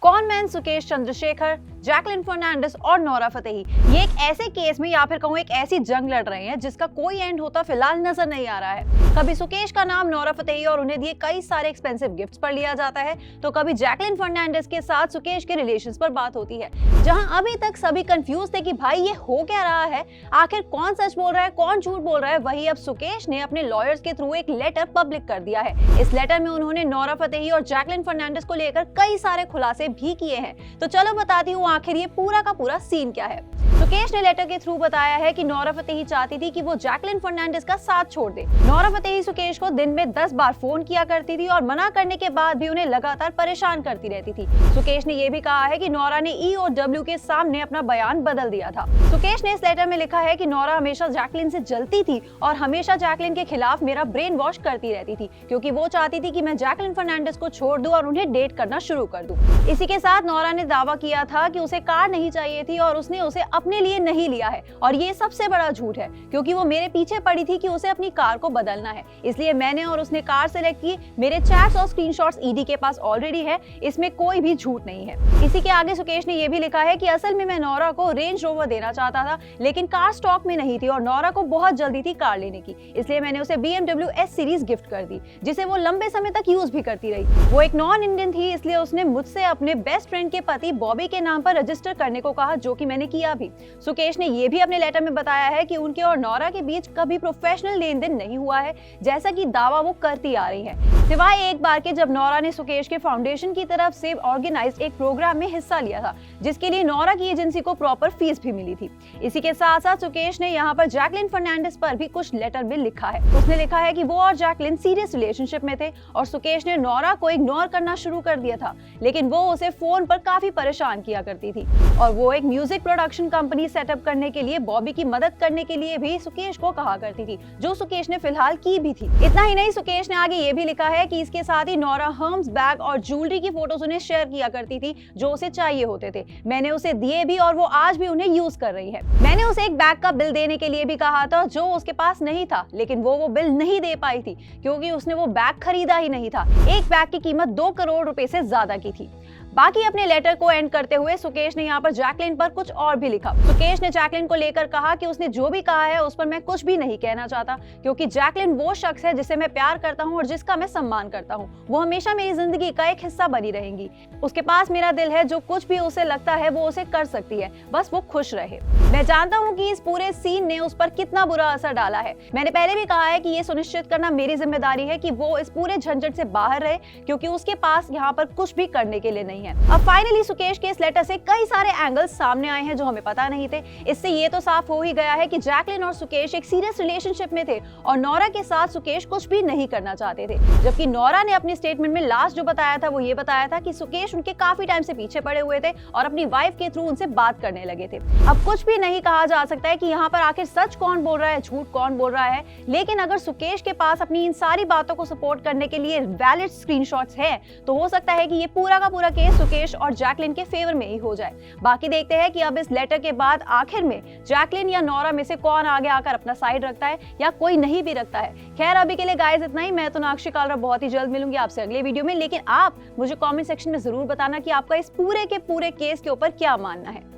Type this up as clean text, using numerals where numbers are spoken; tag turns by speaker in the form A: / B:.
A: Conman Sukesh Chandrashekhar, Jacqueline Fernandes और Nora Fatehi ये एक ऐसे केस में या फिर कहूँ एक ऐसी जंग लड़ रहे हैं जिसका कोई एंड होता फिलहाल नजर नहीं आ रहा है। कभी सुकेश का नाम नोरा फतेही और उन्हें दिए कई सारे एक्सपेंसिव गिफ्ट्स पर लिया जाता है, तो कभी जैकलिन फर्नांडिस के साथ सुकेश के रिलेशंस पर बात होती है। जहां अभी तक सभी कंफ्यूज थे कि भाई ये हो क्या रहा है, आखिर कौन सच बोल रहा है कौन झूठ बोल रहा है, वही अब सुकेश ने अपने लॉयर्स के थ्रू एक लेटर पब्लिक कर दिया है। इस लेटर में उन्होंने नोरा फतेही और जैकलिन फर्नांडिस को लेकर कई सारे खुलासे भी किए हैं। तो चलो बताती हूँ आखिर ये पूरा का पूरा सीन क्या है। सुकेश ने लेटर के थ्रू बताया है कि नोरा फतेही चाहती थी कि वो जैकलिन फर्नांडिस का साथ छोड़ दे। नोरा फतेही सुकेश को दिन में 10 बार फोन किया करती थी और मना करने के बाद भी उन्हें लगातार परेशान करती रहती थी। सुकेश ने यह भी कहा है कि नोरा ने EOW के सामने अपना बयान बदल दिया था। सुकेश ने इस लेटर में लिखा है कि नोरा हमेशा जैकलिन से जलती थी और हमेशा जैकलिन के खिलाफ मेरा ब्रेन वॉश करती रहती थी, क्योंकि वो चाहती थी कि मैं जैकलिन फर्नांडिस को छोड़ दूं और उन्हें डेट करना शुरू कर दूं। इसी के साथ नोरा ने दावा किया था कि उसे कार नहीं चाहिए थी और उसने उसे अपने लिए नहीं लिया है, और ये सबसे बड़ा झूठ है, क्योंकि वो मेरे पीछे पड़ी थी कि उसे अपनी कार को बदलना है, इसलिए मैंने और उसने कार सेलेक्ट की। मेरे चैट्स और स्क्रीनशॉट्स ED के पास ऑलरेडी है, इसमें कोई भी झूठ नहीं है। इसी के आगे सुकेश ने यह भी लिखा है कि असल में मैं नोरा को रेंज रोवर देना चाहता था, लेकिन कार स्टॉक में नहीं थी और नोरा को बहुत जल्दी थी कार लेने की, इसलिए मैंने उसे BMW S सीरीज गिफ्ट कर दी, जिसे वो लंबे समय तक यूज भी करती रही। वो एक नॉन इंडियन थी, इसलिए उसने मुझसे अपने बेस्ट फ्रेंड के पति बॉबी के नाम पर रजिस्टर करने को कहा, जो कि मैंने किया भी। सुकेश ने यह भी अपने लेटर में बताया है कि उनके और नोरा के बीच कभी प्रोफेशनल लेन देन नहीं हुआ है, जैसा कि दावा वो करती आ रही है, सिवाय एक बार के जब नोरा ने सुकेश के फाउंडेशन की तरफ से ऑर्गेनाइज्ड एक प्रोग्राम में हिस्सा लिया था, जिसके लिए नोरा की एजेंसी को प्रॉपर फीस भी मिली थी। इसी के साथ साथ सुकेश ने यहाँ पर जैकलिन फर्नांडिस पर भी कुछ लेटर में लिखा है। उसने लिखा है कि वो और जैकलिन सीरियस रिलेशनशिप में थे और सुकेश ने नोरा को इग्नोर करना शुरू कर दिया था, लेकिन वो उसे फोन पर काफी परेशान किया करती थी, और वो एक म्यूजिक प्रोडक्शन कंपनी सेटअप करने के लिए बॉबी की मदद करने के लिए भी सुकेश को कहा करती थी, जो सुकेश ने फिलहाल की भी थी। इतना ही नहीं, सुकेश ने आगे ये भी लिखा है कि इसके साथ ही नोरा हर्म्स बैग और ज्वेलरी की फोटोज उन्हें शेयर किया करती थी, जो उसे चाहिए होते थे। मैंने उसे दिए भी और वो आज भी उन्हें यूज कर रही है। मैंने उसे एक बैग का बिल देने के लिए भी कहा था, जो उसके पास नहीं था, लेकिन वो बिल नहीं दे पाई थी, क्योंकि उसने वो बैग खरीदा ही नहीं था। एक बैग की कीमत 2 करोड़ रुपए से ज्यादा की थी। बाकी अपने लेटर को एंड करते हुए सुकेश ने यहाँ पर जैकलिन पर कुछ और भी लिखा। सुकेश ने जैकलिन को लेकर कहा कि उसने जो भी कहा है उस पर मैं कुछ भी नहीं कहना चाहता, क्योंकि जैकलिन वो शख्स है जिसे मैं प्यार करता हूँ और जिसका मैं सम्मान करता हूँ। वो हमेशा मेरी जिंदगी का एक हिस्सा बनी रहेंगी। उसके पास मेरा दिल है, जो कुछ भी उसे लगता है वो उसे कर सकती है, बस वो खुश रहे। मैं जानता हूँ कि इस पूरे सीन ने उस पर कितना बुरा असर डाला है। मैंने पहले भी कहा है कि ये सुनिश्चित करना मेरी जिम्मेदारी है कि वो इस पूरे झंझट से बाहर रहे, क्योंकि उसके पास यहाँ पर कुछ भी करने के लिए नहीं है। अब फाइनली सुकेश के इस लेटर से कई सारे एंगल्स सामने आए हैं जो हमें पता नहीं थे। इससे ये तो साफ हो ही गया है कि जैकलिन और सुकेश एक सीरियस रिलेशनशिप में थे और नोरा के साथ सुकेश कुछ भी नहीं करना चाहते थे। जबकि नोरा ने अपनी स्टेटमेंट में लास्ट जो बताया था वो ये बताया था कि सुकेश उनके काफी टाइम से पीछे पड़े हुए थे और अपनी वाइफ के थ्रू उनसे बात करने लगे थे। अब कुछ भी नहीं कहा जा सकता है कि यहाँ पर आखिर सच कौन बोल रहा है, झूठ कौन बोल रहा है, लेकिन अगर सुकेश के पास अपनी इन सारी बातों को सपोर्ट करने के लिए वैलिड स्क्रीनशॉट्स है, तो हो सकता है कि ये पूरा का पूरा केस सुकेश और जैकलिन के फेवर में ही हो जाए। बाकी देखते हैं कि अब इस लेटर के बाद आखिर में जैकलिन या नोरा में से कौन आगे आकर अपना साइड रखता है या कोई नहीं भी रखता है। खैर अभी के लिए गाइस इतना ही। मैं तो नाक्षी कालरा बहुत ही जल्द मिलूंगी आपसे अगले वीडियो में, लेकिन आप मुझे कमेंट सेक्शन में जरूर बताना कि आपका इस पूरे के पूरे केस के ऊपर क्या मानना है।